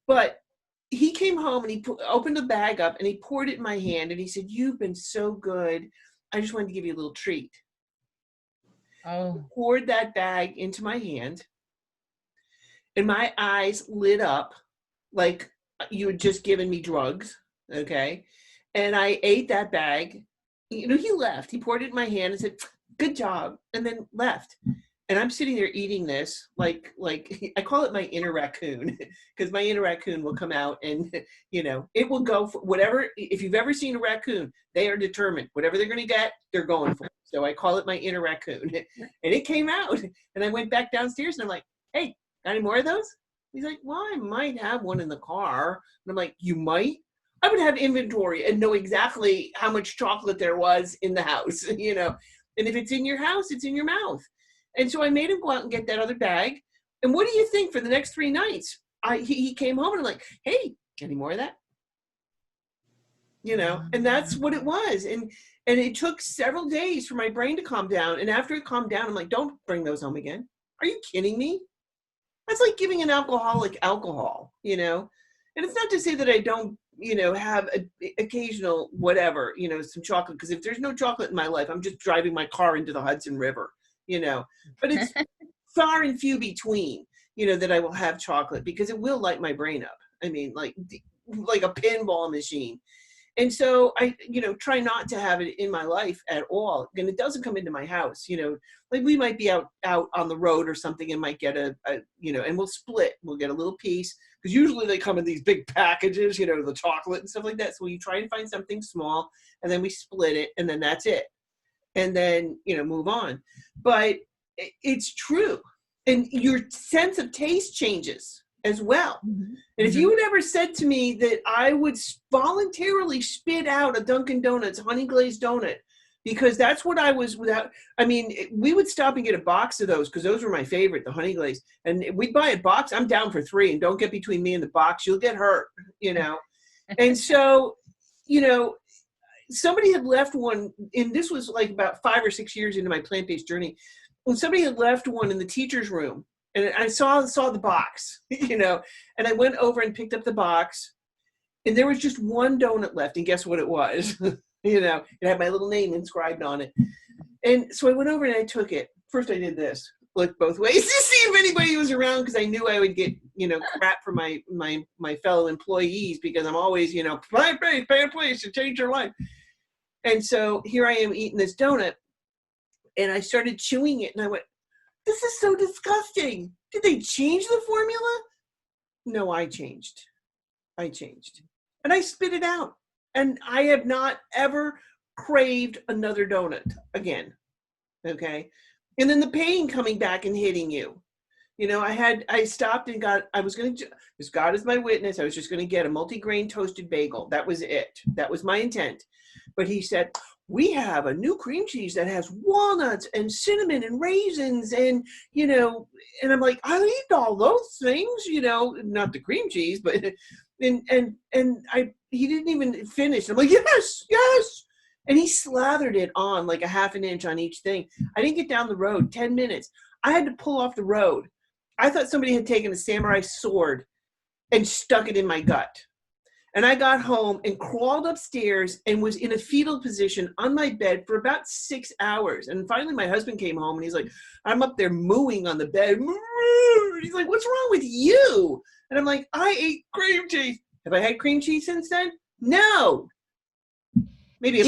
But he came home and he opened the bag up and he poured it in my hand and he said, "You've been so good. I just wanted to give you a little treat." Oh. Poured that bag into my hand and my eyes lit up like you had just given me drugs. Okay. And I ate that bag. He left. He poured it in my hand and said, "Good job," and then left. And I'm sitting there eating this like I call it my inner raccoon, because my inner raccoon will come out and, it will go for whatever. If you've ever seen a raccoon, they are determined. Whatever they're going to get, they're going for it. So I call it my inner raccoon. And it came out. And I went back downstairs and I'm like, "Hey, got any more of those?" He's like, "Well, I might have one in the car." And I'm like, "You might?" I would have inventory and know exactly how much chocolate there was in the house, And if it's in your house, it's in your mouth. And so I made him go out and get that other bag. And what do you think for the next 3 nights? He came home and I'm like, "Hey, any more of that?" And that's what it was. And it took several days for my brain to calm down. And after it calmed down, I'm like, "Don't bring those home again. Are you kidding me?" That's like giving an alcoholic alcohol, And it's not to say that I don't, have occasional whatever, some chocolate. Because if there's no chocolate in my life, I'm just driving my car into the Hudson River, But it's far and few between, that I will have chocolate because it will light my brain up. I mean, like a pinball machine. And so I, try not to have it in my life at all. And it doesn't come into my house, like we might be out on the road or something and might get and we'll split. We'll get a little piece because usually they come in these big packages, the chocolate and stuff like that. So you try and find something small and then we split it and then that's it. And then, move on. But it's true. And your sense of taste changes as well. Mm-hmm. And if you had ever said to me that I would voluntarily spit out a Dunkin' Donuts honey glazed donut, because that's what I was without, we would stop and get a box of those because those were my favorite, the honey glazed. And we'd buy a box. I'm down for 3 and don't get between me and the box. You'll get hurt, And so, somebody had left one, and this was like about 5 or 6 years into my plant-based journey, when somebody had left one in the teacher's room, and I saw the box, and I went over and picked up the box, and there was just one donut left, and guess what it was? It had my little name inscribed on it. And so I went over and I took it. First I did this, looked both ways to see if anybody was around, because I knew I would get, crap from my fellow employees, because I'm always, plant-based, plant-based to change your life. And so here I am eating this donut, and I started chewing it, and I went, this is so disgusting. Did they change the formula? No, I changed. And I spit it out. And I have not ever craved another donut again. Okay. And then the pain coming back and hitting you. I stopped and as God is my witness, I was just going to get a multigrain toasted bagel. That was it. That was my intent. But he said, we have a new cream cheese that has walnuts and cinnamon and raisins and, and I'm like, I eat all those things, not the cream cheese, but, he didn't even finish. I'm like, yes. And he slathered it on like a half an inch on each thing. I didn't get down the road 10 minutes. I had to pull off the road. I thought somebody had taken a samurai sword and stuck it in my gut. And I got home and crawled upstairs and was in a fetal position on my bed for about 6 hours. And finally my husband came home and he's like, I'm up there mooing on the bed. He's like, what's wrong with you? And I'm like, I ate cream cheese. Have I had cream cheese since then? No. Maybe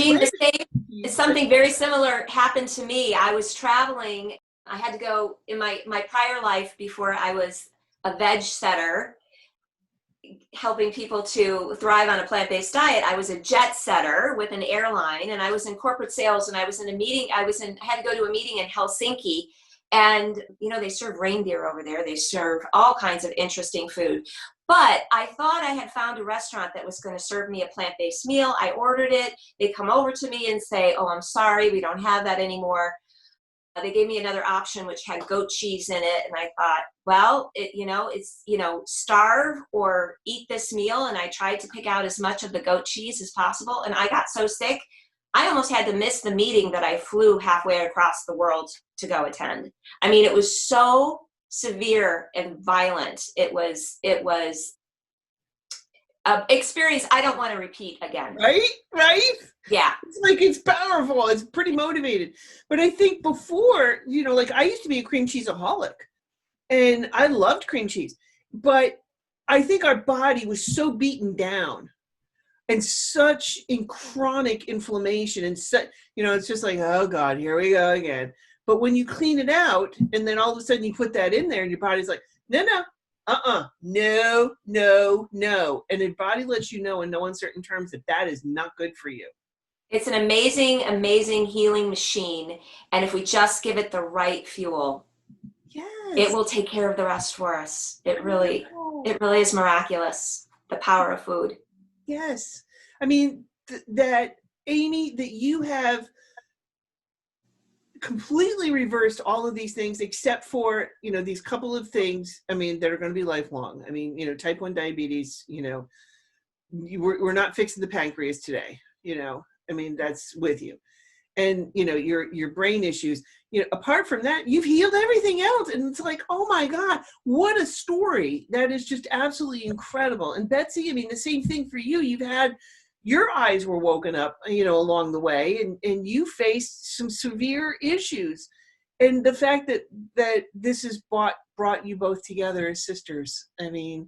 something very similar happened to me. I was traveling. I had to go in my prior life before I was a vegsetter, helping people to thrive on a plant-based diet. I was a jet setter with an airline, and I was in corporate sales, and I was in a meeting. I had to go to a meeting in Helsinki, and they serve reindeer over there. They serve all kinds of interesting food. But I thought I had found a restaurant that was going to serve me a plant-based meal. I ordered it. They come over to me and say, oh, I'm sorry, we don't have that anymore. They gave me another option, which had goat cheese in it. And I thought, well, it's starve or eat this meal. And I tried to pick out as much of the goat cheese as possible. And I got so sick, I almost had to miss the meeting that I flew halfway across the world to go attend. It was so severe and violent. It was an experience I don't want to repeat again. Right? Yeah. It's powerful. It's pretty motivated. But I think before, I used to be a cream cheeseaholic, and I loved cream cheese. But I think our body was so beaten down and such in chronic inflammation, and it's just like, oh God, here we go again. But when you clean it out, and then all of a sudden you put that in there, and your body's like, no, and the body lets you know in no uncertain terms that is not good for you. It's an amazing, amazing healing machine, and if we just give it the right fuel, it will take care of the rest for us. It really is miraculous, the power of food. Yes. That Aimee, that you have completely reversed all of these things except for, these couple of things, that are going to be lifelong. Type 1 diabetes, we're not fixing the pancreas today, that's with you. And, your brain issues, apart from that, you've healed everything else. And it's like, oh my God, what a story. That is just absolutely incredible. And Betsy, the same thing for you. You've had, your eyes were woken up, along the way, and you faced some severe issues. And the fact that this has brought you both together as sisters, and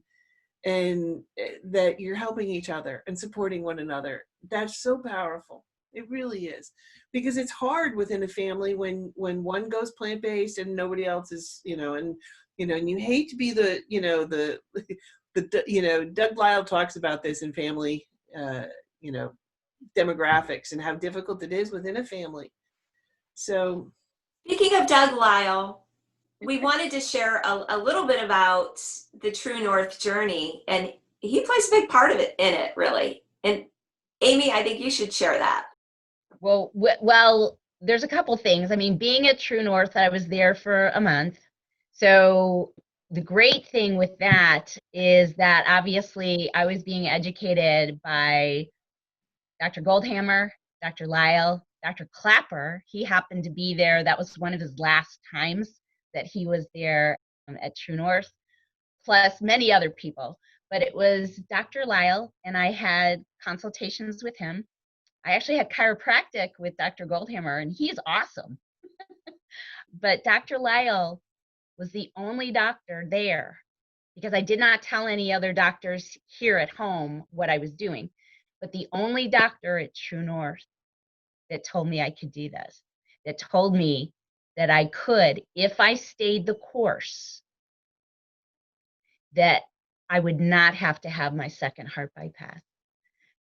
and that you're helping each other and supporting one another. That's so powerful. It really is, because it's hard within a family when one goes plant-based and nobody else is, and you hate to be the, Doug Lyle talks about this in family, demographics and how difficult it is within a family. So, speaking of Doug Lyle, we wanted to share a little bit about the True North journey, and he plays a big part of it in it, really. And Aimee, I think you should share that. Well, there's a couple things. I mean, being at True North, I was there for a month. So the great thing with that is that obviously I was being educated by Dr. Goldhammer, Dr. Lyle, Dr. Clapper. He happened to be there. That was one of his last times that he was there at True North, plus many other people. But it was Dr. Lyle, and I had consultations with him. I actually had chiropractic with Dr. Goldhammer, and he's awesome. But Dr. Lyle was the only doctor there, because I did not tell any other doctors here at home what I was doing, but the only doctor at True North that told me I could do this, that told me that I could, if I stayed the course, that I would not have to have my second heart bypass.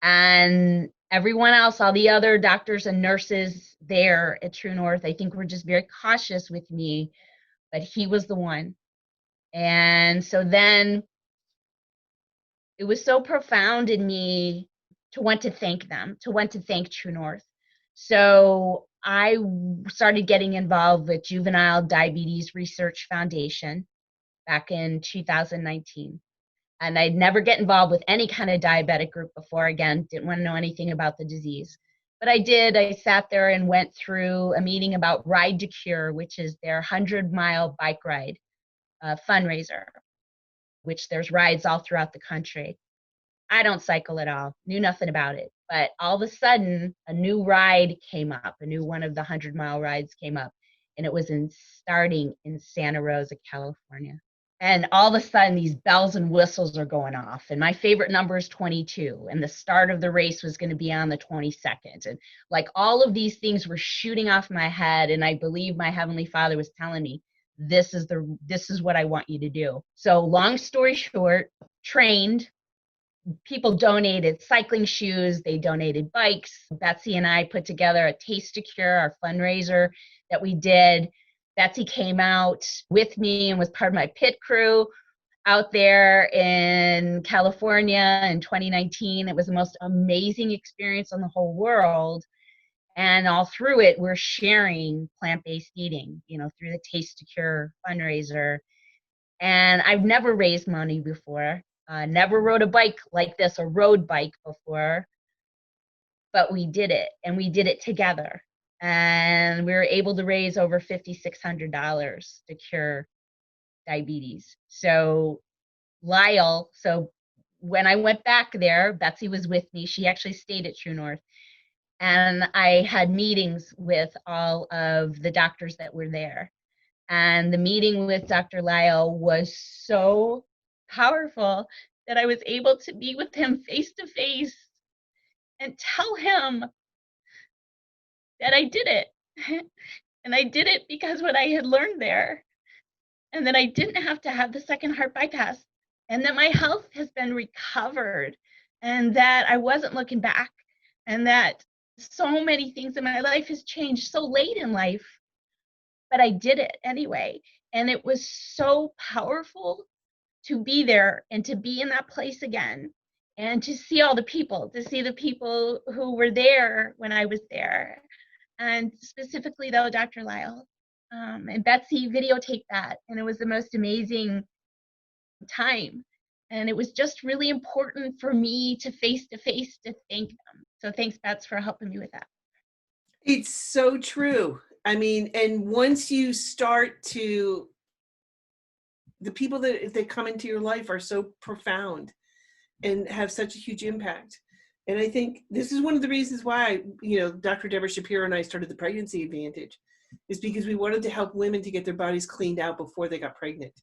And everyone else, all the other doctors and nurses there at True North, I think were just very cautious with me, but he was the one. And so then it was so profound in me to want to thank them, to want to thank True North. So I started getting involved with Juvenile Diabetes Research Foundation back in 2019. And I'd never get involved with any kind of diabetic group before. Again, didn't want to know anything about the disease. But I did. I sat there and went through a meeting about Ride to Cure, which is their 100-mile bike ride fundraiser, which there's rides all throughout the country. I don't cycle at all, knew nothing about it. But all of a sudden, a new ride came up, a new one of the 100-mile rides came up, and it was starting in Santa Rosa, California. And all of a sudden, these bells and whistles are going off. And my favorite number is 22. And the start of the race was going to be on the 22nd. And like all of these things were shooting off my head. And I believe my Heavenly Father was telling me, this is what I want you to do. So long story short, trained. People donated cycling shoes. They donated bikes. Betsy and I put together a Taste to Cure, our fundraiser that we did. Betsy came out with me and was part of my pit crew out there in California in 2019. It was the most amazing experience in the whole world. And all through it, we're sharing plant-based eating, through the Taste to Cure fundraiser. And I've never raised money before, never rode a bike like this, a road bike before, but we did it, and we did it together. And we were able to raise over $5,600 to cure diabetes. So Lyle, so when I went back there, Betsy was with me. She actually stayed at True North. And I had meetings with all of the doctors that were there. And the meeting with Dr. Lyle was so powerful that I was able to be with him face to face and tell him that I did it. And I did it because what I had learned there, and that I didn't have to have the second heart bypass, and that my health has been recovered, and that I wasn't looking back, and that so many things in my life has changed so late in life, but I did it anyway. And it was so powerful to be there and to be in that place again, and to see all the people, to see the people who were there when I was there. And specifically, though, Dr. Lyle and Betsy videotaped that, and it was the most amazing time. And it was just really important for me to face-to-face to thank them. So thanks, Bets, for helping me with that. It's so true. I mean, and once you start to, the people that come into your life are so profound and have such a huge impact. And I think this is one of the reasons why, Dr. Deborah Shapiro and I started the Pregnancy Advantage, is because we wanted to help women to get their bodies cleaned out before they got pregnant.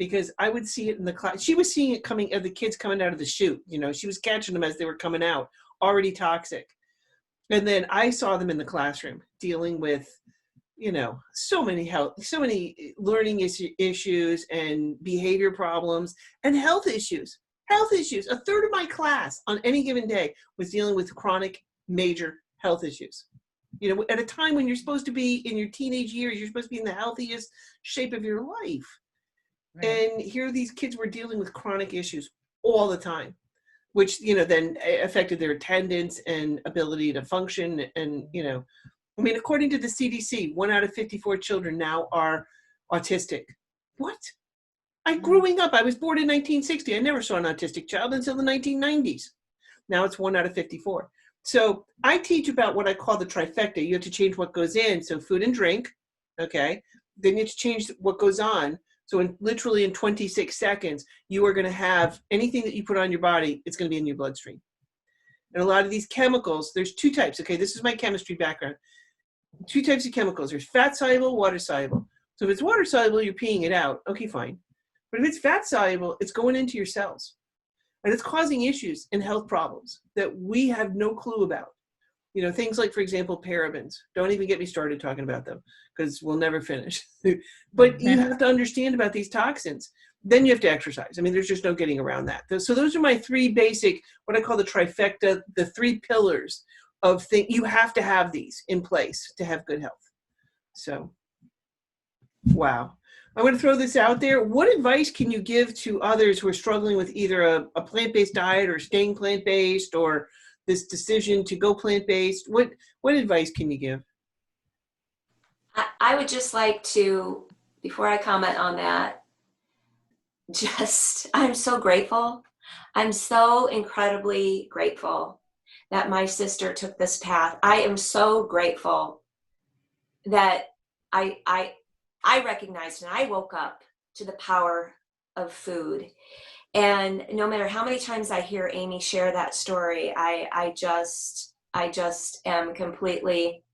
because I would see it in the class. She was seeing it coming, the kids coming out of the chute, you know, she was catching them as they were coming out, already toxic. And then I saw them in the classroom dealing with, you know, so many learning issues and behavior problems and health issues. A third of my class on any given day was dealing with chronic major health issues. You know, at a time when you're supposed to be in your teenage years, you're supposed to be in the healthiest shape of your life. Right. And here these kids were dealing with chronic issues all the time, which, you know, then affected their attendance and ability to function. And, you know, I mean, according to the CDC, 1 out of 54 children now are autistic. What? Growing up, I was born in 1960. I never saw an autistic child until the 1990s. Now it's 1 out of 54. So I teach about what I call the trifecta. You have to change what goes in. So food and drink, okay? Then you have to change what goes on. So literally in 26 seconds, you are going to have anything that you put on your body, it's going to be in your bloodstream. And a lot of these chemicals, there's 2 types. Okay, this is my chemistry background. 2 types of chemicals. There's fat soluble, water soluble. So if it's water soluble, you're peeing it out. Okay, fine. But if it's fat soluble, it's going into your cells. And it's causing issues and health problems that we have no clue about. You know, things like, for example, parabens. Don't even get me started talking about them because we'll never finish. But you have to understand about these toxins. Then you have to exercise. I mean, there's just no getting around that. So those are my 3 basic, what I call the trifecta, the 3 pillars of things. You have to have these in place to have good health. So, wow. I'm going to throw this out there. What advice can you give to others who are struggling with either a plant-based diet or staying plant-based or this decision to go plant-based? What advice can you give? I would just like to, before I comment on that, I'm so grateful. I'm so incredibly grateful that my sister took this path. I am so grateful that I recognized and I woke up to the power of food. And no matter how many times I hear Aimee share that story, I just am completely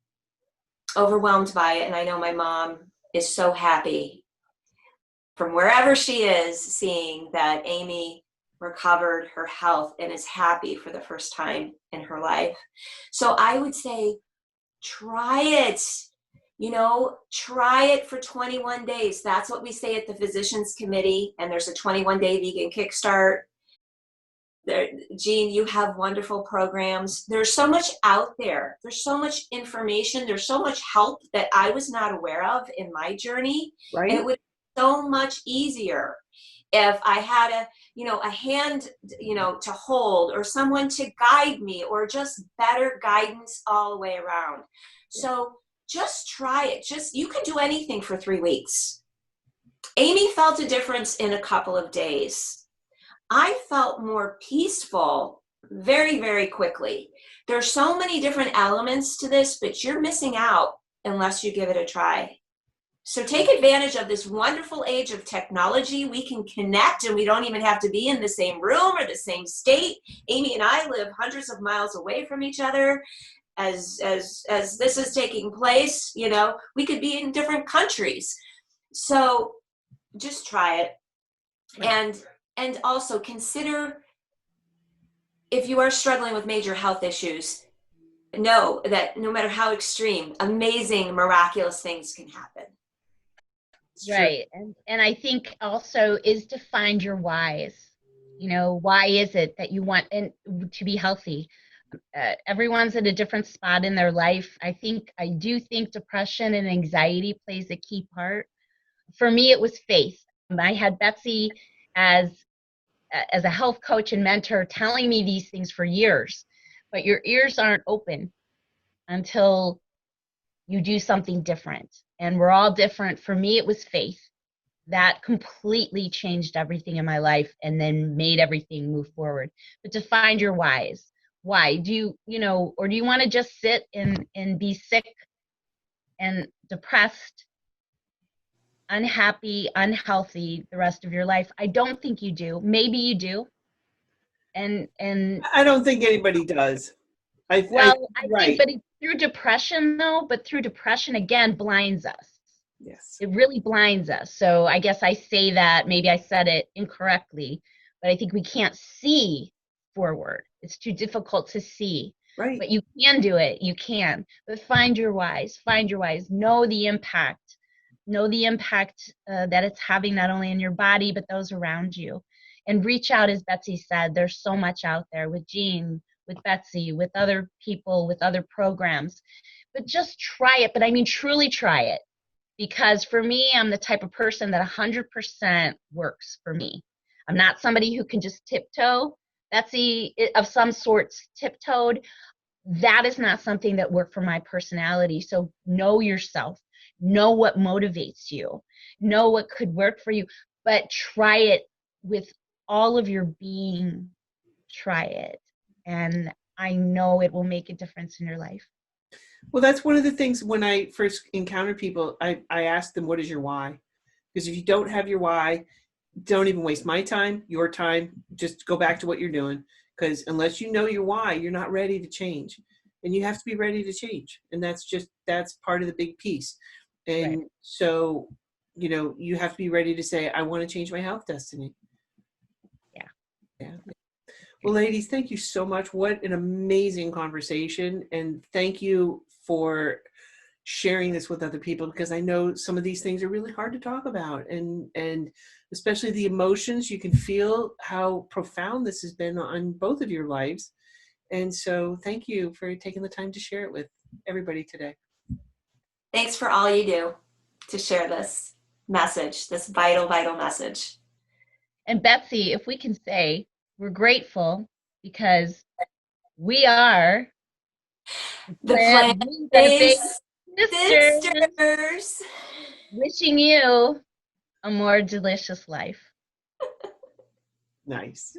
overwhelmed by it. And I know my mom is so happy from wherever she is, seeing that Aimee recovered her health and is happy for the first time in her life. So I would say, try it. You know, try it for 21 days. That's what we say at the Physicians Committee. And there's a 21-day vegan kickstart. Jean, you have wonderful programs. There's so much out there. There's so much information. There's so much help that I was not aware of in my journey. Right. And it would be so much easier if I had a hand, to hold, or someone to guide me, or just better guidance all the way around. So just try it. You can do anything for 3 weeks. Aimee felt a difference in a couple of days. I felt more peaceful very, very quickly. There's so many different elements to this, but you're missing out unless you give it a try. So take advantage of this wonderful age of technology. We can connect and we don't even have to be in the same room or the same state. Aimee and I live hundreds of miles away from each other. As this is taking place, we could be in different countries. So just try it. And also consider, if you are struggling with major health issues, know that no matter how extreme, amazing, miraculous things can happen. Right. And I think also is to find your whys. Why is it that you want to be healthy? Everyone's at a different spot in their life. I do think depression and anxiety plays a key part. For me, it was faith. I had Betsy as a health coach and mentor telling me these things for years, but your ears aren't open until you do something different. And we're all different. For me, it was faith. That completely changed everything in my life and then made everything move forward. But to find your whys. Why do you, or do you want to just sit and be sick and depressed, unhappy, unhealthy the rest of your life? I don't think you do. Maybe you do. And I don't think anybody does. I think, but through depression though, again, blinds us. Yes. It really blinds us. So I guess I say that, maybe I said it incorrectly, but I think we can't see forward. It's too difficult to see. Right. But you can do it. You can. But find your whys. Find your whys. Know the impact. Know the impact that it's having not only in your body, but those around you. And reach out, as Betsy said. There's so much out there with Jean, with Betsy, with other people, with other programs. But just try it. But I mean, truly try it. Because for me, I'm the type of person that 100% works for me. I'm not somebody who can just tiptoe. Betsy, of some sorts, tiptoed. That is not something that worked for my personality. So know yourself. Know what motivates you. Know what could work for you. But try it with all of your being. Try it. And I know it will make a difference in your life. Well, that's one of the things when I first encounter people, I ask them, what is your why? Because if you don't have your why, don't even waste my time, your time, just go back to what you're doing. Because unless you know your why, you're not ready to change. And you have to be ready to change. And that's part of the big piece. And Right. so, you have to be ready to say, I want to change my health destiny. Yeah. Yeah. Well, ladies, thank you so much. What an amazing conversation. And thank you for sharing this with other people, because I know some of these things are really hard to talk about, and especially the emotions. You can feel how profound this has been on both of your lives. And so thank you for taking the time to share it with everybody today. Thanks for all you do to share this message, this vital, vital message. And Betsy, if we can say, we're grateful because we are The plant-based plant-based sisters, sisters. wishing you a more delicious life. Nice.